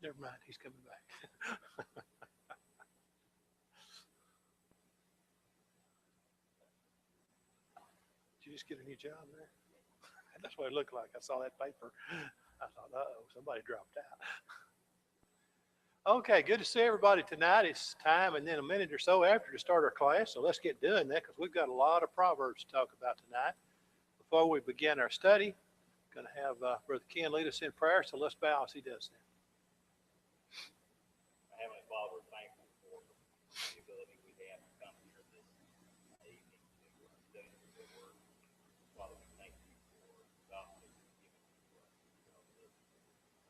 Never mind, he's coming back. Did you just get a new job there? That's what it looked like. I saw that paper. I thought, uh-oh, somebody dropped out. Okay, good to see everybody tonight. It's time and then a minute or so after to start our class, so let's get doing that because we've got a lot of Proverbs to talk about tonight. Before we begin our study, I'm going to have Brother Ken lead us in prayer, so let's bow as he does that. Heavenly Father, thankful for the ability we have to come here this evening to study the Word. Father, we thank you for the gospel you've given to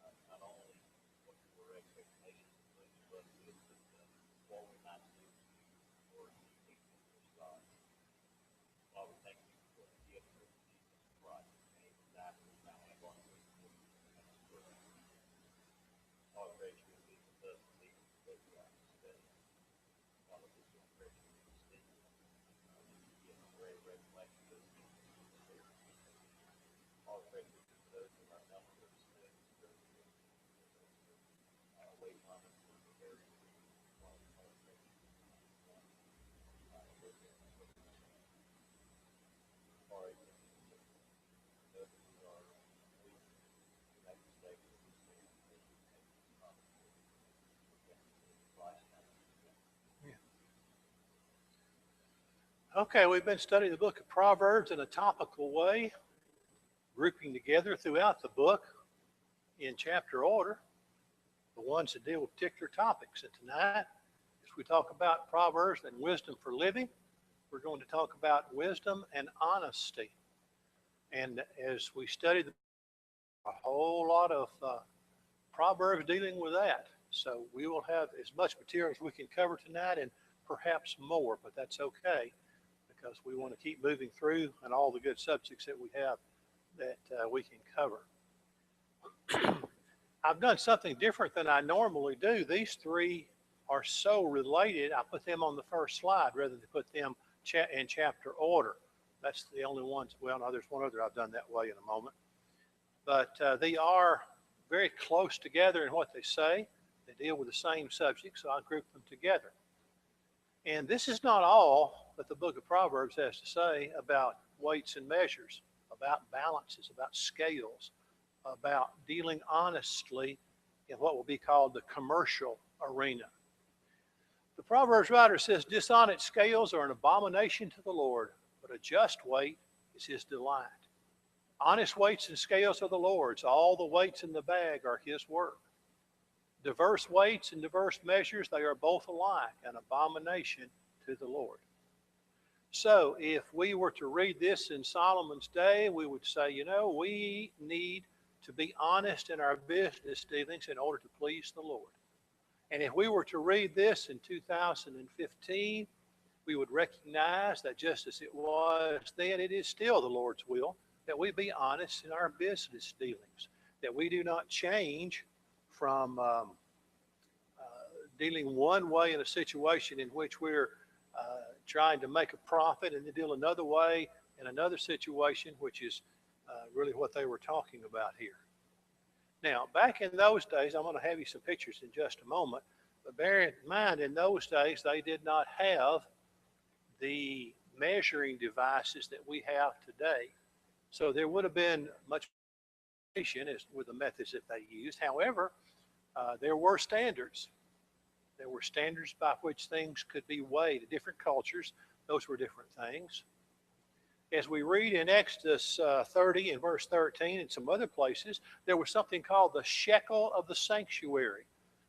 us. Not only what your expectations of us is, but what we might do for the kingdom of God. Father, thank you for the gift of Jesus Christ and that we might have on the Father, grace you be with us and even with us today. Father, we do pray for you to speak. Give a great revelation of the kingdom of the Spirit. Father, grace you be with those who are not with us today. Away from us in the area. Father, grace you be with us. Father, those who are weak, make mistakes with the Spirit. Okay, we've been studying the book of Proverbs in a topical way, grouping together throughout the book in chapter order, the ones that deal with particular topics. And tonight, as we talk about Proverbs and wisdom for living, we're going to talk about wisdom and honesty. And as we study a whole lot of Proverbs dealing with that. So we will have as much material as we can cover tonight and perhaps more, but that's okay because we want to keep moving through and all the good subjects that we have that we can cover. I've done something different than I normally do. These three are so related, I put them on the first slide rather than put them in chapter order. That's the only ones. Well, no, there's one other I've done that way in a moment. But they are very close together in what they say. They deal with the same subject, so I group them together. And this is not all that the book of Proverbs has to say about weights and measures, about balances, about scales, about dealing honestly in what will be called the commercial arena. The Proverbs writer says, dishonest scales are an abomination to the Lord, but a just weight is his delight. Honest weights and scales are the Lord's. All the weights in the bag are his work. Diverse weights and diverse measures, they are both alike, an abomination to the Lord. So if we were to read this in Solomon's day, we would say, you know, we need to be honest in our business dealings in order to please the Lord. And if we were to read this in 2015, we would recognize that just as it was then, it is still the Lord's will that we be honest in our business dealings, that we do not change from dealing one way in a situation in which we're trying to make a profit and then deal another way in another situation, which is really what they were talking about here. Now, back in those days, I'm going to have you some pictures in just a moment, but bear in mind in those days they did not have the measuring devices that we have today. So there would have been much as with the methods that they used. However, there were standards. There were standards by which things could be weighed in different cultures. Those were different things. As we read in Exodus 30 and verse 13 and some other places, there was something called the shekel of the sanctuary.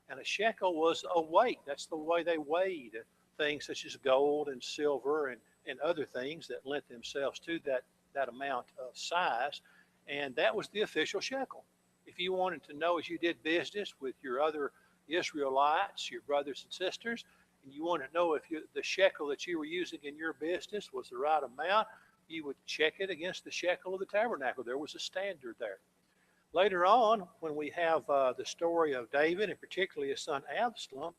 And a shekel was a weight. That's the way they weighed things such as gold and silver and other things that lent themselves to that amount of size. And that was the official shekel. If you wanted to know as you did business with your other Israelites, your brothers and sisters, and you wanted to know if the shekel that you were using in your business was the right amount, you would check it against the shekel of the tabernacle. There was a standard there. Later on, when we have the story of David, and particularly his son Absalom,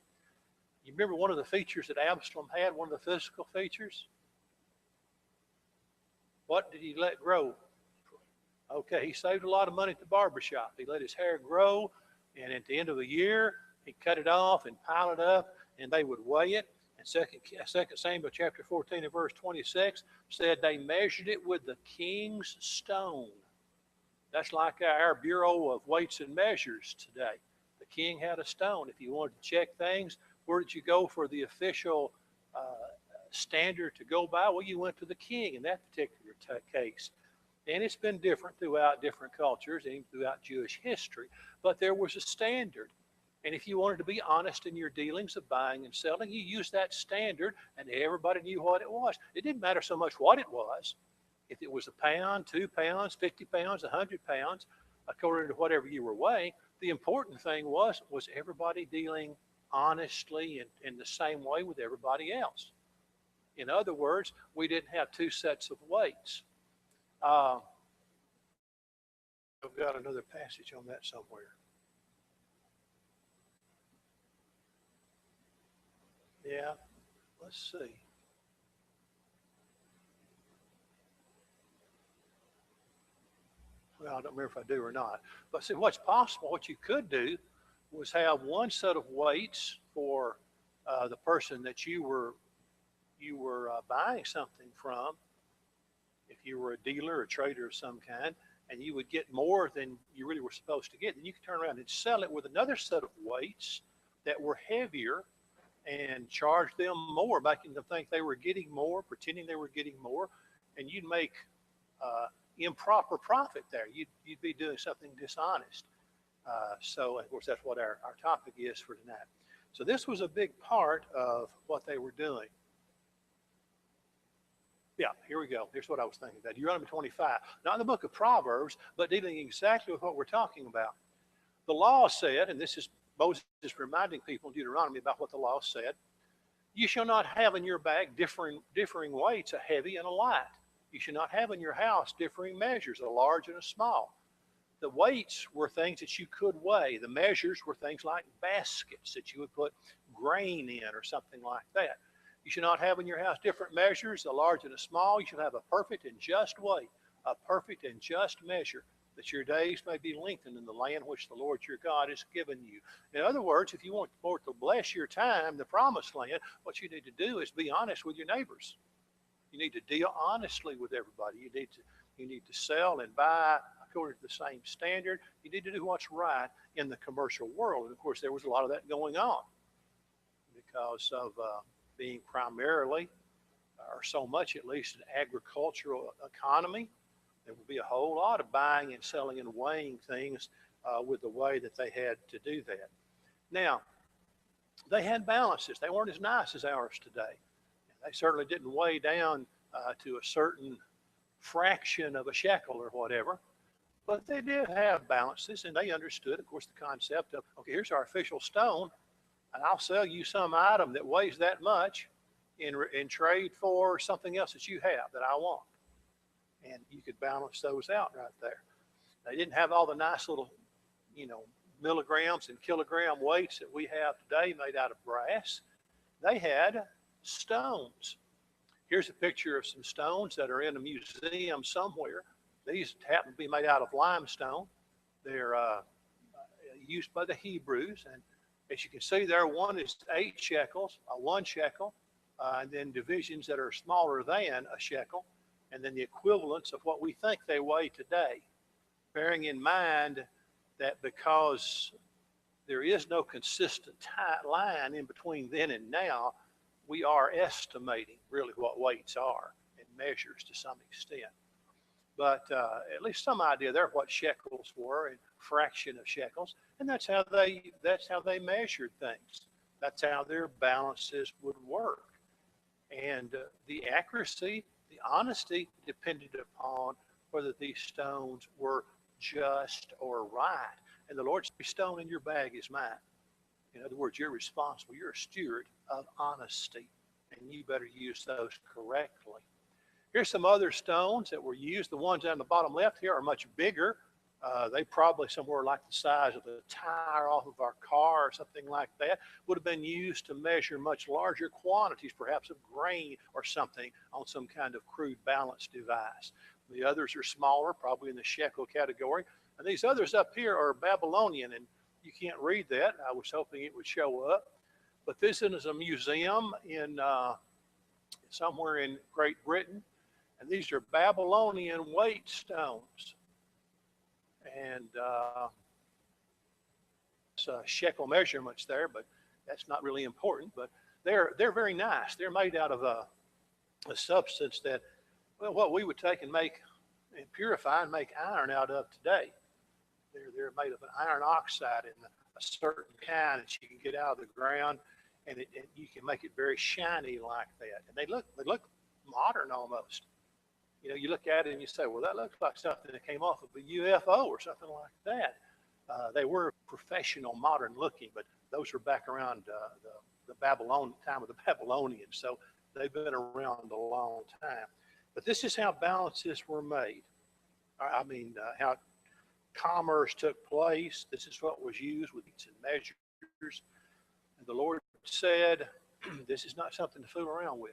you remember one of the features that Absalom had, one of the physical features? What did he let grow? Okay, he saved a lot of money at the barbershop. He let his hair grow And at the end of the year, he'd cut it off and pile it up, and they would weigh it. And Second Samuel chapter 14 and verse 26 said they measured it with the king's stone. That's like our Bureau of Weights and Measures today. The king had a stone. If you wanted to check things, where did you go for the official standard to go by? Well, you went to the king in that particular case. And it's been different throughout different cultures and throughout Jewish history. But there was a standard. And if you wanted to be honest in your dealings of buying and selling, you used that standard, and everybody knew what it was. It didn't matter so much what it was. If it was a pound, 2 pounds, 50 pounds, 100 pounds, according to whatever you were weighing, the important thing was everybody dealing honestly and in the same way with everybody else. In other words, we didn't have two sets of weights. I've got another passage on that somewhere. Yeah, let's see. Well, I don't remember if I do or not. But see, what's possible, what you could do was have one set of weights for the person that you were buying something from. If you were a dealer or a trader of some kind, and you would get more than you really were supposed to get, then you could turn around and sell it with another set of weights that were heavier and charge them more, making them think they were getting more, pretending they were getting more, and you'd make improper profit there. You'd be doing something dishonest. So, of course, that's what our topic is for tonight. So this was a big part of what they were doing. Yeah, here we go. Here's what I was thinking about. Deuteronomy 25. Not in the book of Proverbs, but dealing exactly with what we're talking about. The law said, and this is Moses reminding people in Deuteronomy about what the law said, you shall not have in your bag differing weights, a heavy and a light. You should not have in your house differing measures, a large and a small. The weights were things that you could weigh. The measures were things like baskets that you would put grain in or something like that. You should not have in your house different measures, a large and a small. You should have a perfect and just weight, a perfect and just measure, that your days may be lengthened in the land which the Lord your God has given you. In other words, if you want the Lord to bless your time, the promised land, what you need to do is be honest with your neighbors. You need to deal honestly with everybody. You need to sell and buy according to the same standard. You need to do what's right in the commercial world. And of course, there was a lot of that going on because of being primarily, or so much at least, an agricultural economy. There would be a whole lot of buying and selling and weighing things with the way that they had to do that. Now, they had balances. They weren't as nice as ours today. They certainly didn't weigh down to a certain fraction of a shekel or whatever, but they did have balances, and they understood, of course, the concept of, okay, here's our official stone, and I'll sell you some item that weighs that much in trade for something else that you have that I want. And you could balance those out right there. They didn't have all the nice little, milligrams and kilogram weights that we have today made out of brass. They had stones. Here's a picture of some stones that are in a museum somewhere. These happen to be made out of limestone. They're used by the Hebrews. And as you can see there, one is 8 shekels, 1 shekel, and then divisions that are smaller than a shekel, and then the equivalents of what we think they weigh today. Bearing in mind that because there is no consistent line in between then and now, we are estimating really what weights are and measures to some extent. But at least some idea there of what shekels were and fraction of shekels, and that's how they measured things. That's how their balances would work. And the accuracy, the honesty depended upon whether these stones were just or right. And the Lord's stone in your bag is mine. In other words, you're responsible. You're a steward of honesty, and you better use those correctly. Here's some other stones that were used. The ones on the bottom left here are much bigger. They probably somewhere like the size of the tire off of our car or something like that, would have been used to measure much larger quantities, perhaps of grain or something on some kind of crude balance device. The others are smaller, probably in the shekel category. And these others up here are Babylonian, and You can't read that. I was hoping it would show up. But this is a museum in somewhere in Great Britain, and these are Babylonian weight stones. And shekel measurements there, but that's not really important. But they're very nice. They're made out of a substance that, well, what we would take and make and purify and make iron out of today. They're made of an iron oxide in a certain kind that you can get out of the ground, and you can make it very shiny like that. And they look modern almost. You know, you look at it and you say, well, that looks like something that came off of a UFO or something like that. They were professional, modern looking, but those were back around the time of the Babylonians. So they've been around a long time. But this is how balances were made. I mean, how commerce took place. This is what was used with weights and measures. And the Lord said, this is not something to fool around with.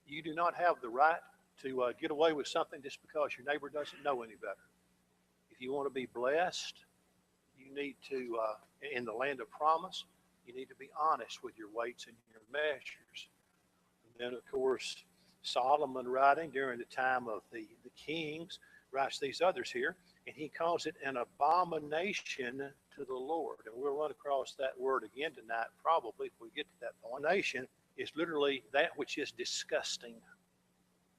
You do not have the right to get away with something just because your neighbor doesn't know any better. If you want to be blessed, you need to, in the land of promise, you need to be honest with your weights and your measures. And then, of course, Solomon, writing during the time of the kings, writes these others here, and he calls it an abomination to the Lord. And we'll run across that word again tonight, probably, if we get to that point. Abomination is literally that which is disgusting.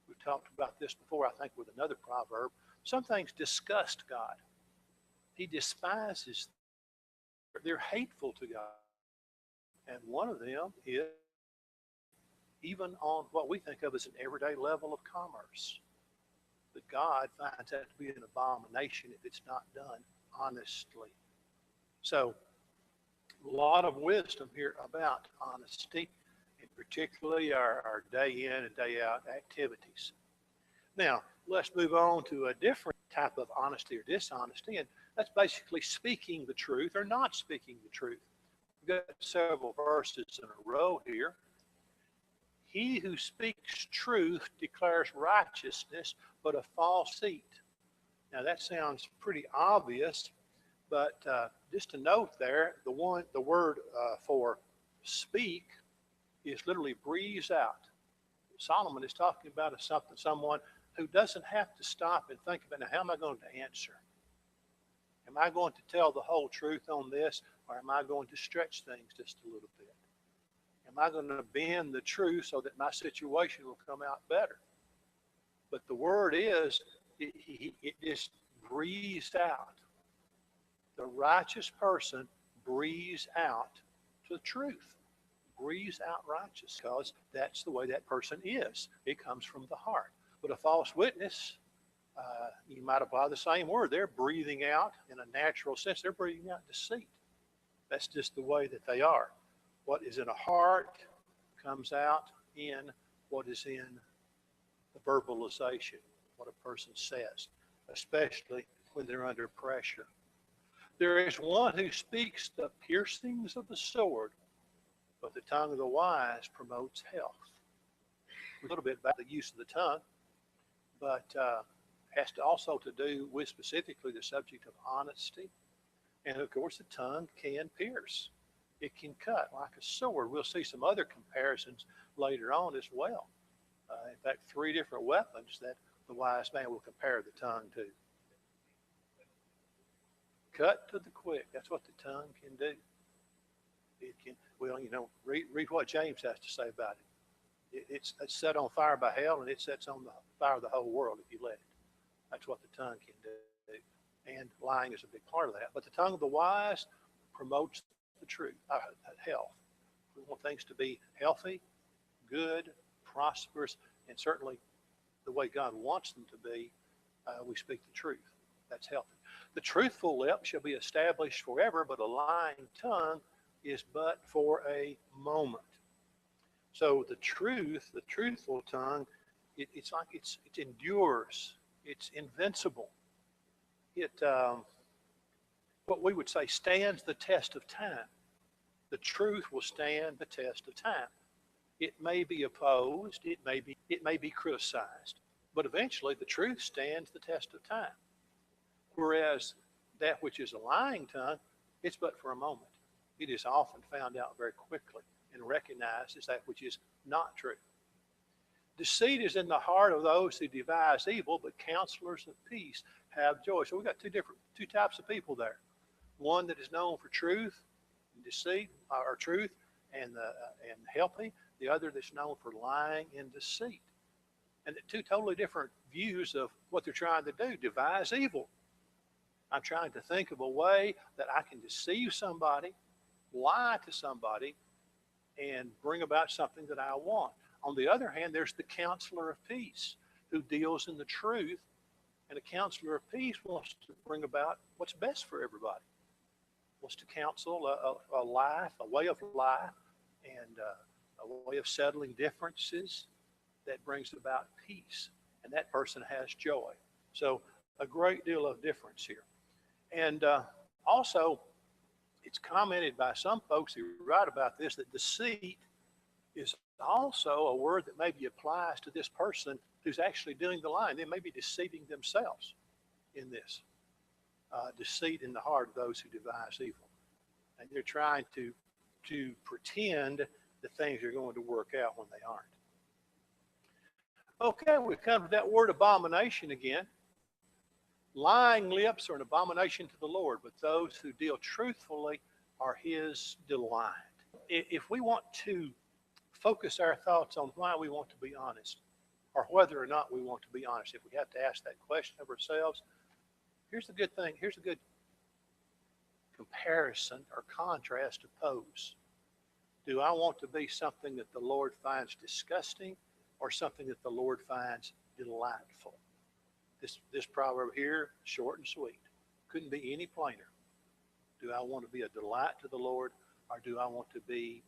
We've talked about this before, I think, with another proverb. Some things disgust God. He despises them. They're hateful to God. And one of them is even on what we think of as an everyday level of commerce. But God finds that to be an abomination if it's not done honestly. So, a lot of wisdom here about honesty, and particularly our day in and day out activities. Now, let's move on to a different type of honesty or dishonesty, and that's basically speaking the truth or not speaking the truth. We've got several verses in a row here. He who speaks truth declares righteousness, but a false deceit. Now that sounds pretty obvious, but just to note there, the word for speak is literally breathes out. Solomon is talking about someone who doesn't have to stop and think about, now, how am I going to answer? Am I going to tell the whole truth on this, or am I going to stretch things just a little bit? Am I going to bend the truth so that my situation will come out better? But the word is, it just breathes out. The righteous person breathes out the truth, breathes out righteous, because that's the way that person is. It comes from the heart. But a false witness, you might apply the same word. They're breathing out, in a natural sense, they're breathing out deceit. That's just the way that they are. What is in a heart comes out in what is in the verbalization, what a person says, especially when they're under pressure. There is one who speaks the piercings of the sword, but the tongue of the wise promotes health. A little bit about the use of the tongue, but has to also to do with specifically the subject of honesty. And of course, the tongue can pierce. It can cut like a sword. We'll see some other comparisons later on as well. In fact, 3 different weapons that the wise man will compare the tongue to. Cut to the quick. That's what the tongue can do. It can, well, you know, read what James has to say about it. It's set on fire by hell, and it sets on the fire of the whole world if you let it. That's what the tongue can do. And lying is a big part of that. But the tongue of the wise promotes the truth, health. We want things to be healthy, good, prosperous, and certainly the way God wants them to be. We speak the truth. That's healthy. The truthful lip shall be established forever, but a lying tongue is but for a moment. So the truth, the truthful tongue, it's like it endures. It's invincible. It, what we would say, stands the test of time. The truth will stand the test of time. It may be opposed, it may be criticized, but eventually the truth stands the test of time. Whereas that which is a lying tongue, It's but for a moment. It is often found out very quickly and recognized as that which is not true. Deceit is in the heart of those who devise evil, but counselors of peace have joy. So we've got two types of people there. One that is known for truth and deceit, or truth and helping. The other that's known for lying and deceit. And two totally different views of what they're trying to do. Devise evil. I'm trying to think of a way that I can deceive somebody, lie to somebody, and bring about something that I want. On the other hand, there's the counselor of peace who deals in the truth, and a counselor of peace wants to bring about what's best for everybody. Wants to counsel a life, a way of life, and a way of settling differences that brings about peace. And that person has joy. So a great deal of difference here. And also, it's commented by some folks who write about this that deceit is also a word that maybe applies to this person who's actually doing the lying. They may be deceiving themselves in this. Deceit in the heart of those who devise evil. And they're trying to pretend that things are going to work out when they aren't. Okay, we come to that word abomination again. Lying lips are an abomination to the Lord, but those who deal truthfully are his delight. If we want to focus our thoughts on why we want to be honest, or whether or not we want to be honest, if we have to ask that question of ourselves, here's the good thing. Here's a good comparison or contrast to pose. Do I want to be something that the Lord finds disgusting or something that the Lord finds delightful? This proverb here, short and sweet, couldn't be any plainer. Do I want to be a delight to the Lord, or do I want to be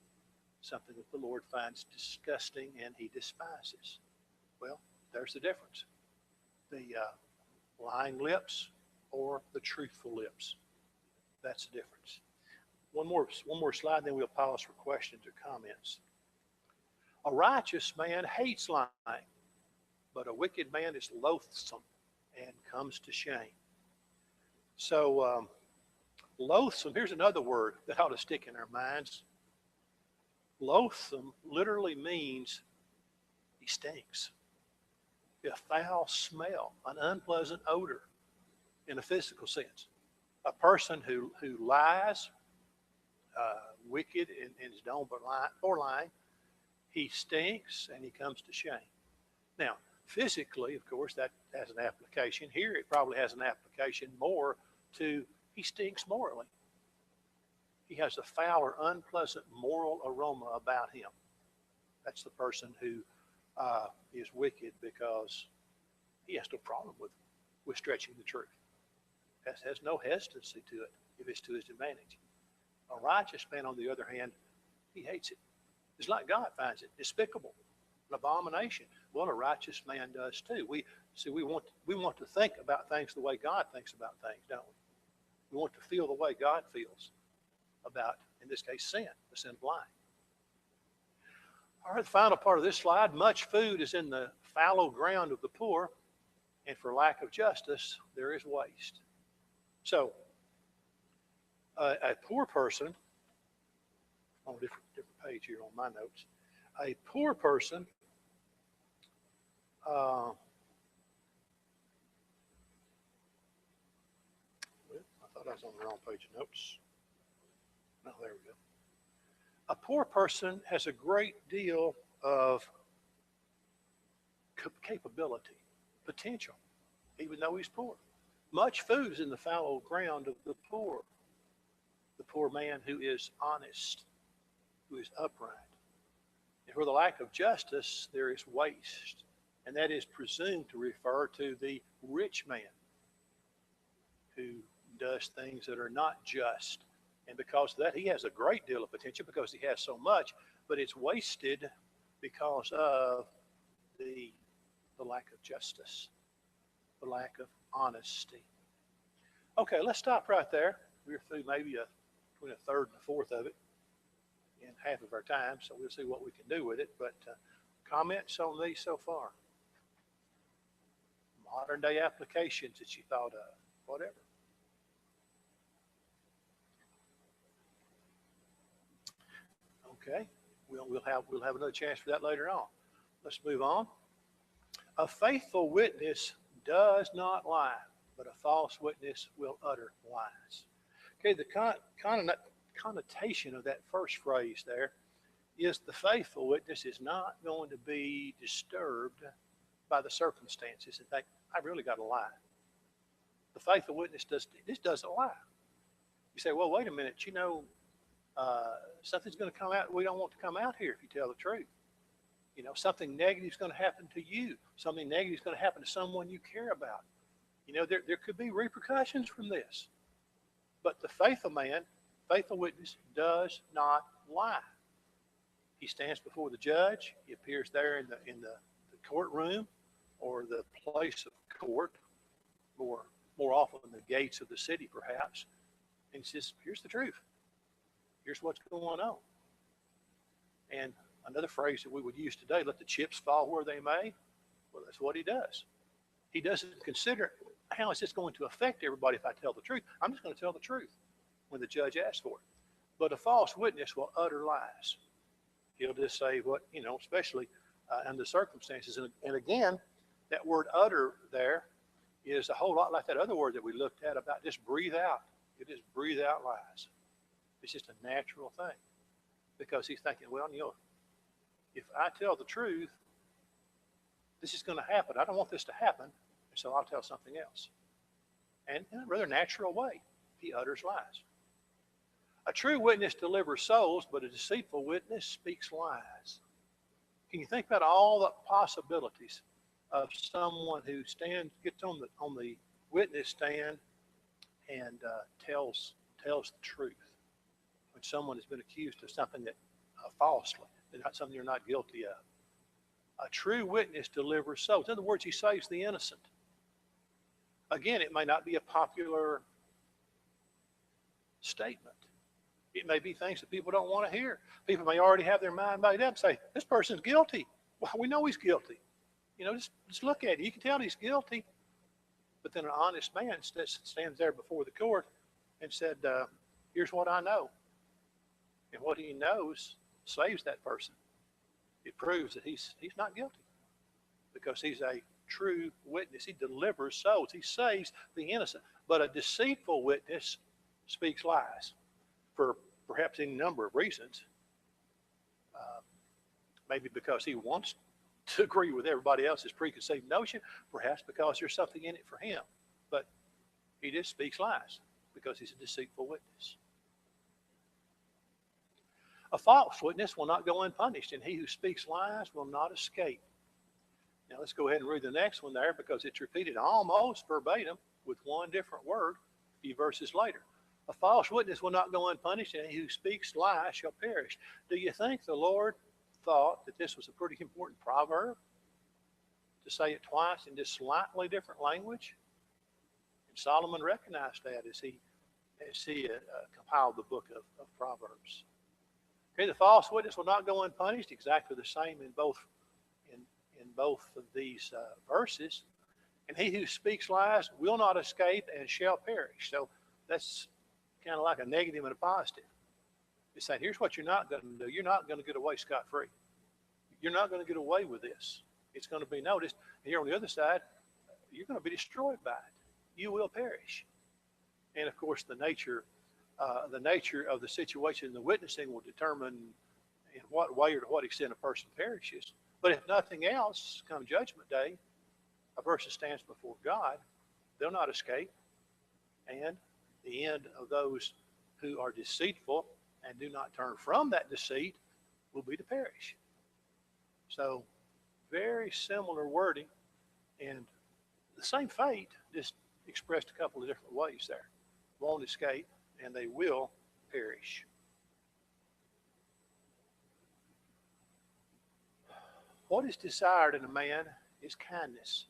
something that the Lord finds disgusting and he despises? Well, there's the difference. The lying lips or the truthful lips. That's the difference. One more slide, then we'll pause for questions or comments. A righteous man hates lying, but a wicked man is loathsome and comes to shame. So, loathsome, here's another word that ought to stick in our minds. Loathsome literally means he stinks. A foul smell, an unpleasant odor in a physical sense. A person who lies, wicked and is known for lying, he stinks and he comes to shame. Now, physically, of course, that has an application. Here it probably has an application more to he stinks morally. He has a foul or unpleasant moral aroma about him. That's the person who is wicked because he has no problem with stretching the truth. Has no hesitancy to it if it's to his advantage. A righteous man, on the other hand, he hates it. It's like God finds it despicable, an abomination. Well, a righteous man does too. We want to think about things the way God thinks about things, don't we? We want to feel the way God feels about, in this case, sin, the sin of lying. All right, the final part of this slide. Much food is in the fallow ground of the poor, and for lack of justice, there is waste. So, a poor person, on a different page here on my notes, a poor person I thought I was on the wrong page of notes. No, there we go. A poor person has a great deal of capability, potential, even though he's poor. Much food is in the fallow ground of the poor man who is honest, who is upright. And for the lack of justice, there is waste. And that is presumed to refer to the rich man who does things that are not just. And because of that, he has a great deal of potential because he has so much, but it's wasted because of the lack of justice, the lack of honesty. Okay, let's stop right there. We're through maybe between a third and a fourth of it in half of our time, so we'll see what we can do with it. But comments on these so far? Modern day applications that you thought of, whatever. Okay, we'll have another chance for that later on. Let's move on. A faithful witness does not lie, but a false witness will utter lies. Okay, the connotation of that first phrase there is the faithful witness is not going to be disturbed by the circumstances and think, I really got to lie. The faithful witness doesn't lie. You say, well, wait a minute, something's going to come out we don't want to come out here if you tell the truth. Something negative is going to happen to you. Something negative is going to happen to someone you care about. There could be repercussions from this. But the faithful witness does not lie. He stands before the judge. He appears there in the courtroom or the place of court, more often the gates of the city, perhaps. And he says, here's the truth. Here's what's going on. And another phrase that we would use today, let the chips fall where they may. Well, that's what he does. He doesn't consider, how is this going to affect everybody if I tell the truth? I'm just going to tell the truth when the judge asks for it. But a false witness will utter lies. He'll just say what, especially under circumstances. And again, that word utter there is a whole lot like that other word that we looked at about just breathe out. It is breathe out lies. It's just a natural thing. Because he's thinking, well, if I tell the truth, this is going to happen. I don't want this to happen, and so I'll tell something else. And in a rather natural way, he utters lies. A true witness delivers souls, but a deceitful witness speaks lies. Can you think about all the possibilities of someone who gets on the witness stand and tells the truth when someone has been accused of something that falsely, not something you're not guilty of? A true witness delivers souls. In other words, he saves the innocent. Again, it may not be a popular statement. It may be things that people don't want to hear. People may already have their mind made up and say, this person's guilty. Well, we know he's guilty. Just look at it. You can tell he's guilty. But then an honest man stands there before the court and said, here's what I know. And what he knows saves that person. It proves that he's not guilty because he's a true witness. He delivers souls. He saves the innocent. But a deceitful witness speaks lies for perhaps any number of reasons. Maybe because he wants to agree with everybody else's preconceived notion, perhaps because there's something in it for him. But he just speaks lies because he's a deceitful witness. A false witness will not go unpunished, and he who speaks lies will not escape. Now let's go ahead and read the next one there because it's repeated almost verbatim with one different word a few verses later. A false witness will not go unpunished, and he who speaks lies shall perish. Do you think the Lord thought that this was a pretty important proverb to say it twice in just slightly different language? And Solomon recognized that as he compiled the book of Proverbs. Okay, the false witness will not go unpunished, exactly the same in both of these verses. And he who speaks lies will not escape and shall perish. So that's kind of like a negative and a positive. It's saying, here's what you're not going to do. You're not going to get away scot-free. You're not going to get away with this. It's going to be noticed. And here on the other side, you're going to be destroyed by it. You will perish. And of course, the nature of the situation and the witnessing will determine in what way or to what extent a person perishes. But if nothing else, come Judgment Day, a person stands before God, they'll not escape. And the end of those who are deceitful and do not turn from that deceit will be to perish. So, very similar wording and the same fate, just expressed a couple of different ways there. Won't escape, and they will perish. What is desired in a man is kindness,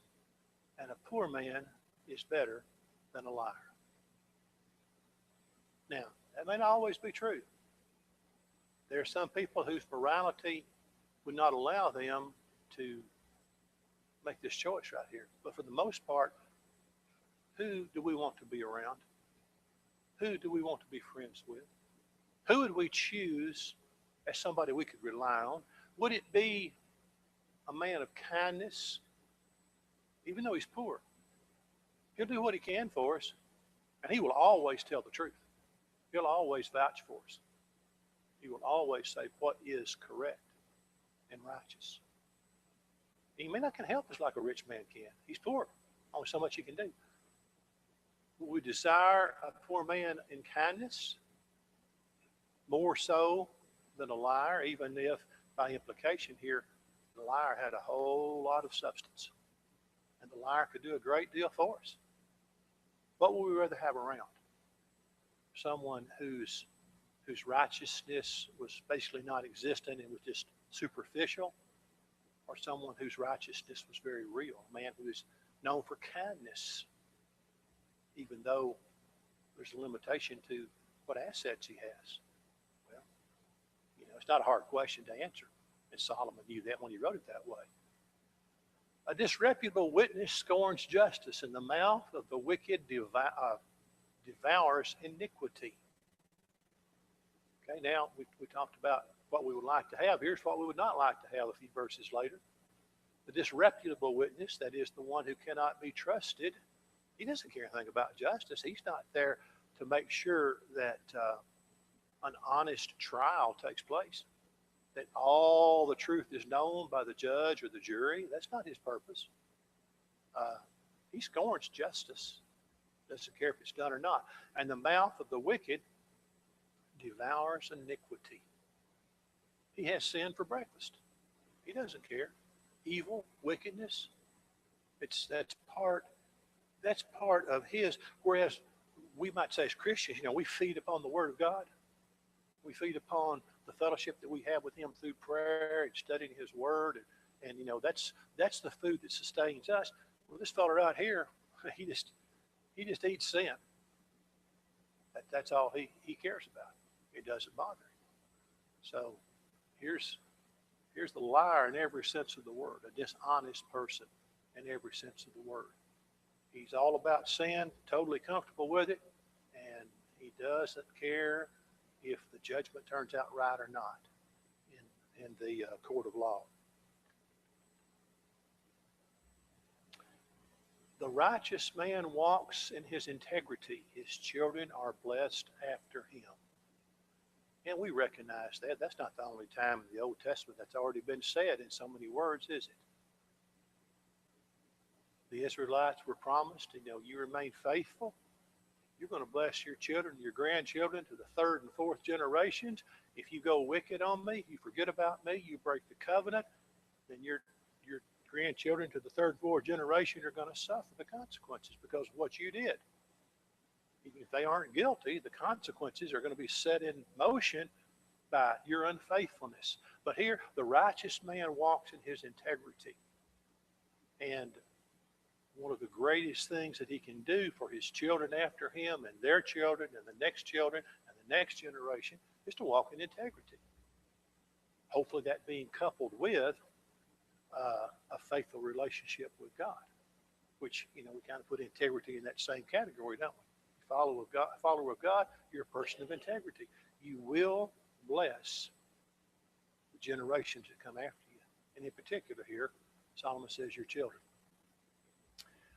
and a poor man is better than a liar. Now, that may not always be true. There are some people whose morality would not allow them to make this choice right here. But for the most part, who do we want to be around? Who do we want to be friends with? Who would we choose as somebody we could rely on? Would it be a man of kindness, even though he's poor? He'll do what he can for us, and he will always tell the truth. He'll always vouch for us. He will always say what is correct and righteous. He may not can help us like a rich man can. He's poor. Only so much he can do. We desire a poor man in kindness more so than a liar, even if by implication here, the liar had a whole lot of substance. And the liar could do a great deal for us. What would we rather have around? Someone whose righteousness was basically non-existent and was just superficial, or someone whose righteousness was very real, a man who is known for kindness, even though there's a limitation to what assets he has? Well, it's not a hard question to answer, and Solomon knew that when he wrote it that way. A disreputable witness scorns justice, and the mouth of the wicked devours iniquity. Okay, now we talked about what we would like to have. Here's what we would not like to have a few verses later. The disreputable witness, that is the one who cannot be trusted, he doesn't care anything about justice. He's not there to make sure that an honest trial takes place, that all the truth is known by the judge or the jury. That's not his purpose. He scorns justice, doesn't care if it's done or not. And the mouth of the wicked devours iniquity. He has sin for breakfast. He doesn't care. Evil, wickedness, that's part of his. Whereas we might say as Christians, we feed upon the Word of God. We feed upon the fellowship that we have with Him through prayer and studying His Word, and that's the food that sustains us. Well, this fellow right here, he just eats sin. That's all he cares about. It doesn't bother him. So here's the liar in every sense of the word, a dishonest person in every sense of the word. He's all about sin, totally comfortable with it, and he doesn't care if the judgment turns out right or not in the court of law. The righteous man walks in his integrity. His children are blessed after him. And we recognize that. That's not the only time in the Old Testament that's already been said in so many words, is it? The Israelites were promised, you remain faithful. You're going to bless your children, your grandchildren to the third and fourth generations. If you go wicked on me, you forget about me, you break the covenant, then your grandchildren to the third and fourth generation are going to suffer the consequences because of what you did. Even if they aren't guilty, the consequences are going to be set in motion by your unfaithfulness. But here, the righteous man walks in his integrity. And one of the greatest things that he can do for his children after him and their children and the next children and the next generation is to walk in integrity. Hopefully that being coupled with a faithful relationship with God, which, we kind of put integrity in that same category, don't we? Follower of God, you're a person of integrity. You will bless the generations that come after you. And in particular here, Solomon says your children.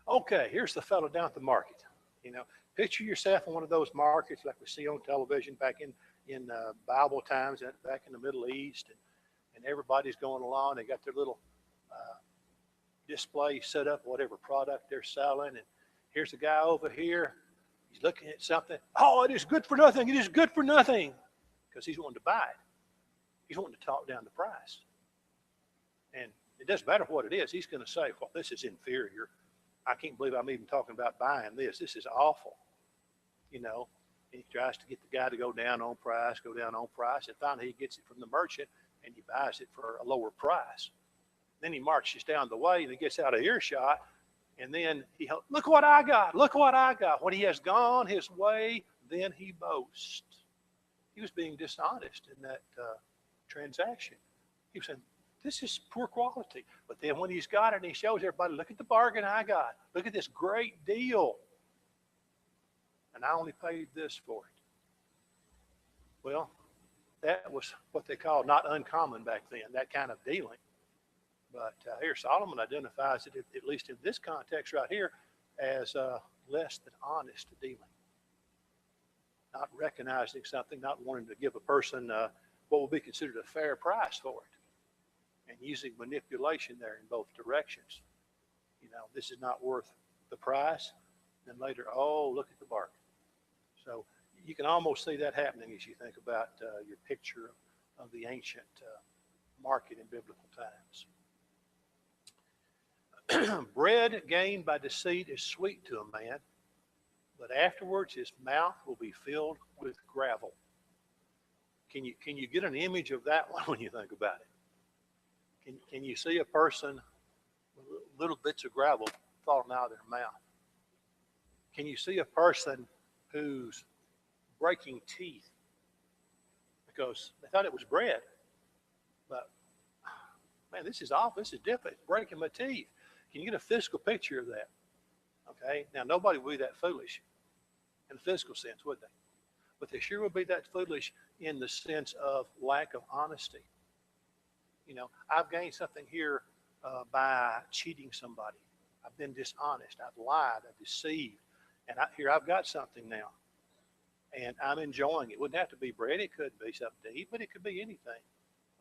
Okay, here's the fellow down at the market. Picture yourself in one of those markets like we see on television back in Bible times, back in the Middle East, and everybody's going along. They got their little display set up, whatever product they're selling, and here's a guy over here. He's looking at something. Oh, it is good for nothing. It is good for nothing, because he's wanting to buy it. He's wanting to talk down the price, and it doesn't matter what it is. He's going to say, "Well, this is inferior. I can't believe I'm even talking about buying this. This is awful." And he tries to get the guy to go down on price, and finally he gets it from the merchant, and he buys it for a lower price. Then he marches down the way, and he gets out of earshot, and then look what I got, look what I got. When he has gone his way, then he boasts. He was being dishonest in that transaction. He was saying, this is poor quality. But then when he's got it and he shows everybody, look at the bargain I got. Look at this great deal. And I only paid this for it. Well, that was what they called not uncommon back then, that kind of dealing. But here Solomon identifies it, at least in this context right here, as less than honest dealing. Not recognizing something, not wanting to give a person what will be considered a fair price for it, and using manipulation there in both directions. This is not worth the price. Then later, oh, look at the bargain. So you can almost see that happening as you think about your picture of the ancient market in biblical times. Bread gained by deceit is sweet to a man, but afterwards his mouth will be filled with gravel. Can you get an image of that one when you think about it? Can you see a person with little bits of gravel falling out of their mouth? Can you see a person who's breaking teeth because they thought it was bread, but man, this is awful. This is different. It's breaking my teeth. Can you get a physical picture of that? Okay. Now nobody would be that foolish in a physical sense, would they? But they sure would be that foolish in the sense of lack of honesty. I've gained something here by cheating somebody. I've been dishonest. I've lied. I've deceived. And here I've got something now. And I'm enjoying it. It wouldn't have to be bread. It could be something to eat, but it could be anything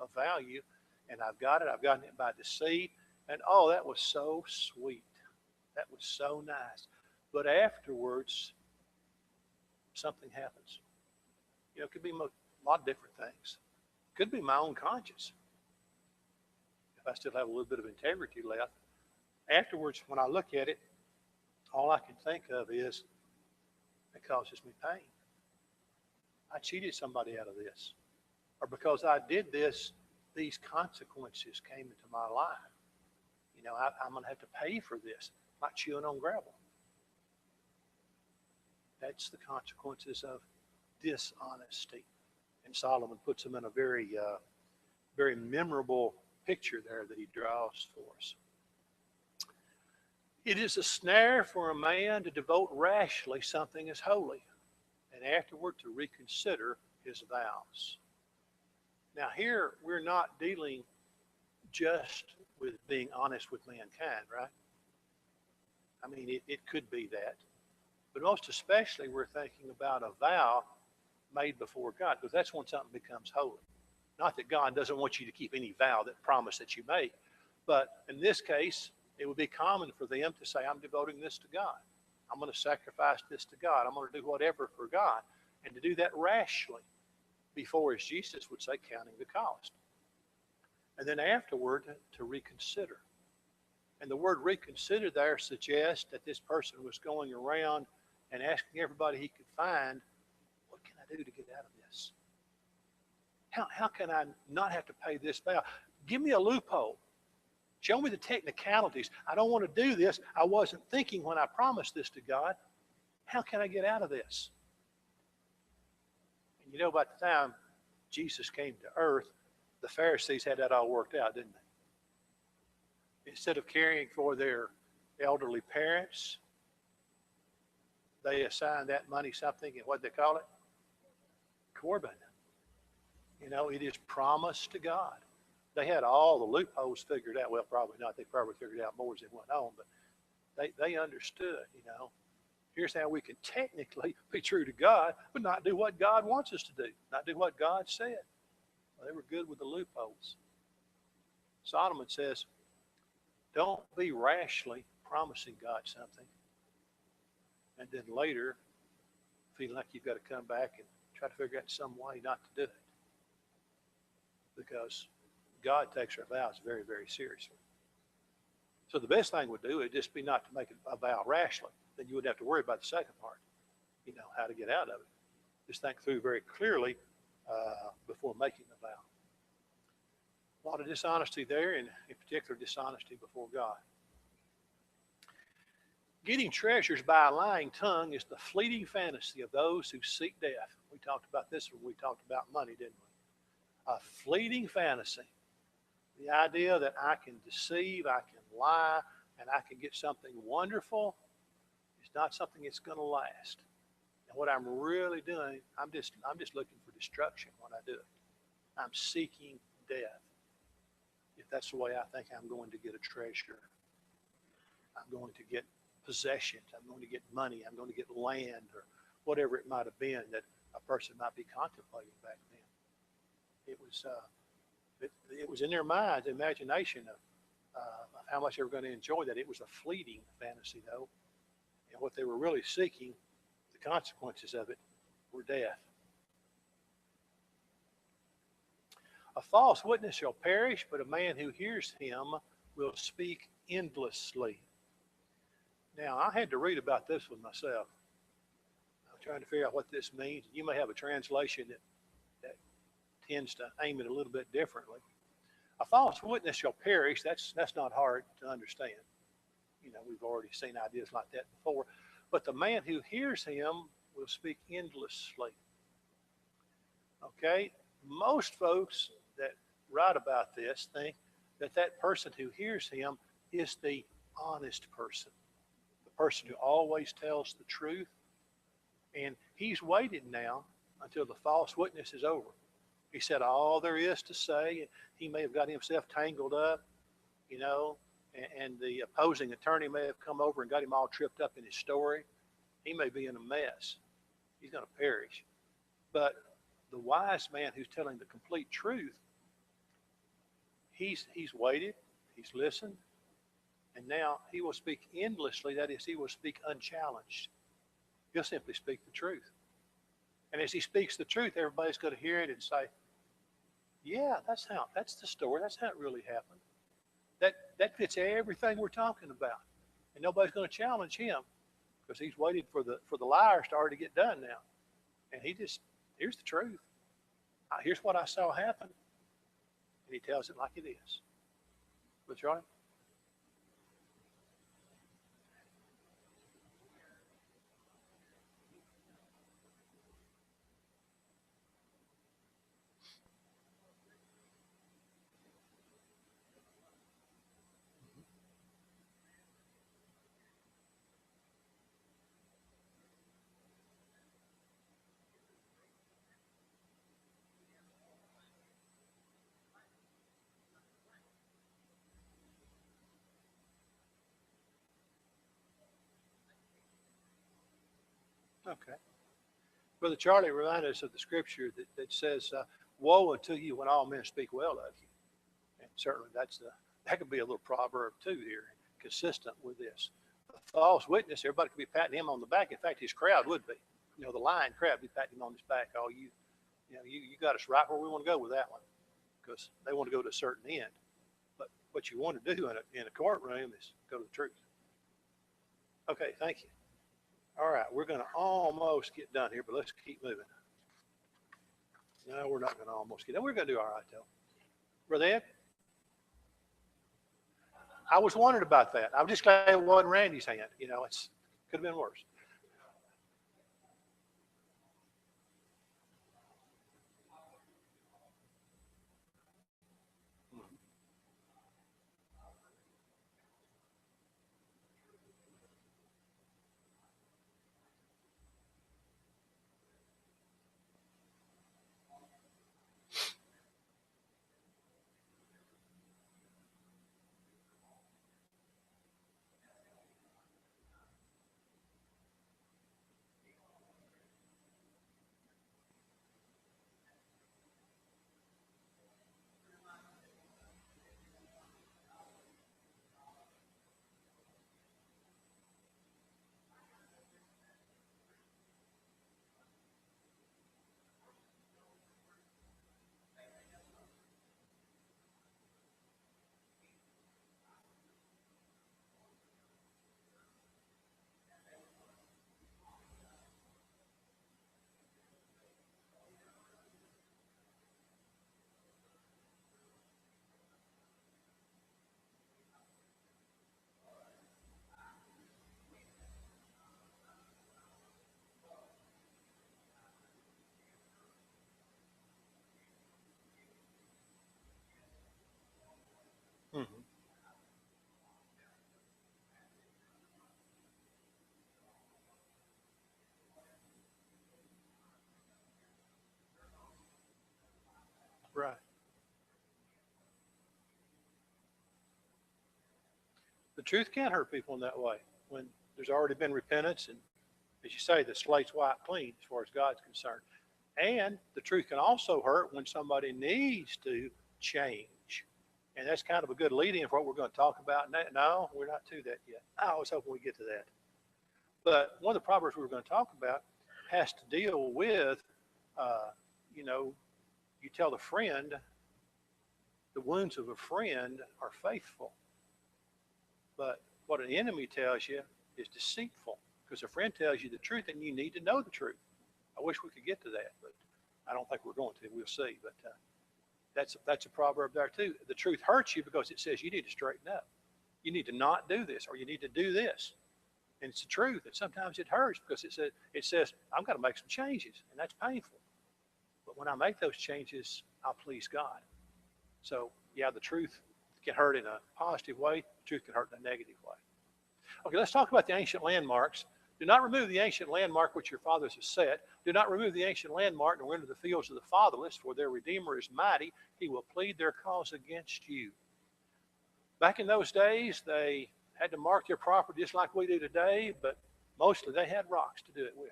of value. And I've got it. I've gotten it by deceit. And oh, that was so sweet. That was so nice. But afterwards, something happens. It could be a lot of different things. It could be my own conscience. If I still have a little bit of integrity left. Afterwards, when I look at it, all I can think of is it causes me pain. I cheated somebody out of this. Or because I did this, these consequences came into my life. I'm going to have to pay for this, like chewing on gravel. That's the consequences of dishonesty. And Solomon puts them in a very, very memorable picture there that he draws for us. It is a snare for a man to devote rashly something as holy, and afterward to reconsider his vows. Now here, we're not dealing just with being honest with mankind, right? I mean, it could be that. But most especially, we're thinking about a vow made before God, because that's when something becomes holy. Not that God doesn't want you to keep any vow, that promise that you make. But in this case, it would be common for them to say, I'm devoting this to God. I'm going to sacrifice this to God. I'm going to do whatever for God. And to do that rashly before, as Jesus would say, counting the cost. And then afterward, to reconsider. And the word reconsider there suggests that this person was going around and asking everybody he could find, what can I do to get out of this? How can I not have to pay this vow? Give me a loophole. Show me the technicalities. I don't want to do this. I wasn't thinking when I promised this to God. How can I get out of this? And by the time Jesus came to earth, the Pharisees had that all worked out, didn't they? Instead of caring for their elderly parents, they assigned that money something, and what they call it? Corban. It is promised to God. They had all the loopholes figured out. Well, probably not. They probably figured out more as they went on, but they understood, Here's how we can technically be true to God, but not do what God wants us to do, not do what God said. Well, they were good with the loopholes. Solomon says, don't be rashly promising God something, and then later feeling like you've got to come back and try to figure out some way not to do it. Because God takes our vows very, very seriously. So the best thing would do would just be not to make a vow rashly. Then you wouldn't have to worry about the second part, how to get out of it. Just think through very clearly before making the vow. A lot of dishonesty there, and in particular dishonesty before God. Getting treasures by a lying tongue is the fleeting fantasy of those who seek death. We talked about this when we talked about money, didn't we? A fleeting fantasy. The idea that I can deceive, I can lie, and I can get something wonderful is not something that's going to last. And what I'm really doing, I'm just looking for destruction when I do it. I'm seeking death. If that's the way I think I'm going to get a treasure, I'm going to get possessions, I'm going to get money, I'm going to get land, or whatever it might have been that a person might be contemplating back then. It was in their minds, imagination of how much they were going to enjoy that. It was a fleeting fantasy, though, and what they were really seeking, the consequences of it, were death. A false witness shall perish, but a man who hears him will speak endlessly. Now, I had to read about this one myself. I'm trying to figure out what this means. You may have a translation that tends to aim it a little bit differently. A false witness shall perish. That's not hard to understand. We've already seen ideas like that before. But the man who hears him will speak endlessly. Okay? Most folks that write about this think that person who hears him is the honest person, the person who always tells the truth. And he's waited now until the false witness is over. He said all there is to say, and he may have got himself tangled up, and the opposing attorney may have come over and got him all tripped up in his story. He may be in a mess. He's going to perish. But the wise man who's telling the complete truth, he's waited, he's listened, and now he will speak endlessly. That is, he will speak unchallenged. He'll simply speak the truth. And as he speaks the truth, everybody's going to hear it and say, yeah, that's the story. That's how it really happened. That fits everything we're talking about. And nobody's going to challenge him because he's waited for the liars to already get done now. And here's the truth. Here's what I saw happen. And he tells it like it is. But Charlie? Okay. Brother Charlie reminded us of the scripture that says, woe unto you when all men speak well of you. And certainly that could be a little proverb too here, consistent with this. A false witness, everybody could be patting him on the back. In fact, his crowd would be. The lying crowd be patting him on his back. Oh, you got us right where we want to go with that one, because they want to go to a certain end. But what you want to do in a courtroom is go to the truth. Okay, thank you. All right, we're going to almost get done here, but let's keep moving. No, we're not going to almost get done. We're going to do all right, though. Brother Ed? I was wondering about that. I'm just glad it wasn't Randy's hand. It could have been worse. The truth can hurt people in that way when there's already been repentance, and as you say, the slate's wiped clean as far as God's concerned. And the truth can also hurt when somebody needs to change. And that's kind of a good lead-in for what we're going to talk about. No, we're not to that yet. I was hoping we get to that. But one of the proverbs we're going to talk about has to deal with, you know, you tell a friend, the wounds of a friend are faithful. But what an enemy tells you is deceitful, because a friend tells you the truth and you need to know the truth. I wish we could get to that, but I don't think we're going to. We'll see. But that's a proverb there too. The truth hurts you because it says you need to straighten up. You need to not do this, or you need to do this. And it's the truth. And sometimes it hurts because it says I've got to make some changes, and that's painful. But when I make those changes, I'll please God. So yeah, the truth can hurt in a positive way. The truth can hurt in a negative way. Okay, let's talk about the ancient landmarks. Do not remove the ancient landmark which your fathers have set. Do not remove the ancient landmark nor enter the fields of the fatherless, for their Redeemer is mighty. He will plead their cause against you. Back in those days, they had to mark their property just like we do today, but mostly they had rocks to do it with.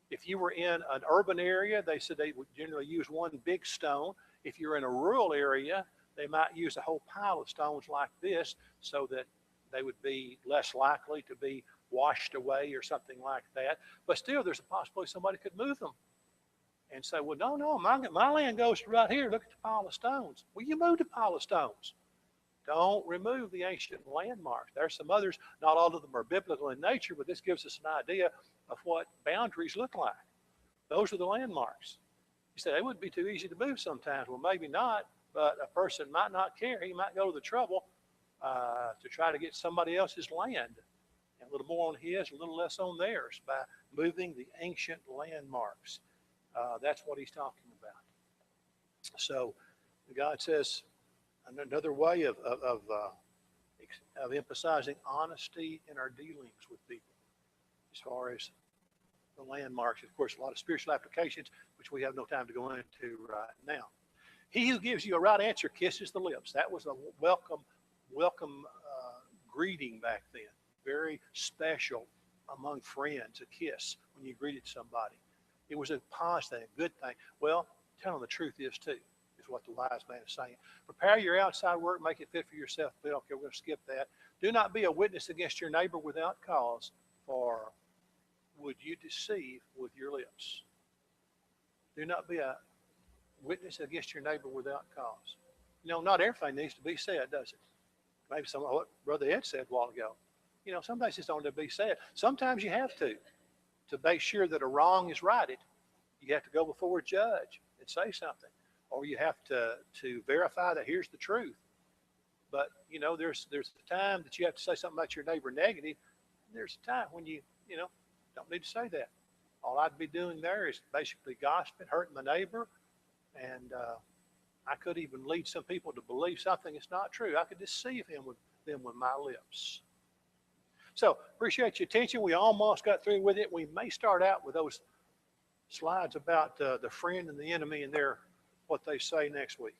If you were in an urban area, they said they would generally use one big stone. If you're in a rural area, they might use a whole pile of stones like this so that they would be less likely to be washed away or something like that. But still, there's a possibility somebody could move them and say, well, no, my land goes to right here. Look at the pile of stones. Well, you moved a pile of stones. Don't remove the ancient landmarks. There's some others. Not all of them are biblical in nature, but this gives us an idea of what boundaries look like. Those are the landmarks. You say they wouldn't be too easy to move sometimes. Well, maybe not, but a person might not care. He might go to the trouble to try to get somebody else's land. A little more on his, a little less on theirs by moving the ancient landmarks. That's what he's talking about. So God says another way of emphasizing honesty in our dealings with people as far as the landmarks. Of course, a lot of spiritual applications, which we have no time to go into right now. He who gives you a right answer kisses the lips. That was a welcome greeting back then. Very special among friends, a kiss when you greeted somebody. It was a positive, a good thing. Well, telling the truth is too, is what the wise man is saying. Prepare your outside work, make it fit for yourself. But okay, we're going to skip that. Do not be a witness against your neighbor without cause, for would you deceive with your lips? Do not be a witness against your neighbor without cause. You know, not everything needs to be said, does it? Maybe some of what Brother Ed said a while ago. You know, some things just don't need to be said. Sometimes you have to make sure that a wrong is righted. You have to go before a judge and say something, or you have to verify that here's the truth. But you know, there's a time that you have to say something about your neighbor negative. And there's a time when you don't need to say that. All I'd be doing there is basically gossiping, hurting my neighbor, and I could even lead some people to believe something that's not true. I could deceive them with my lips. So appreciate your attention. We almost got through with it. We may start out with those slides about the friend and the enemy and what they say next week.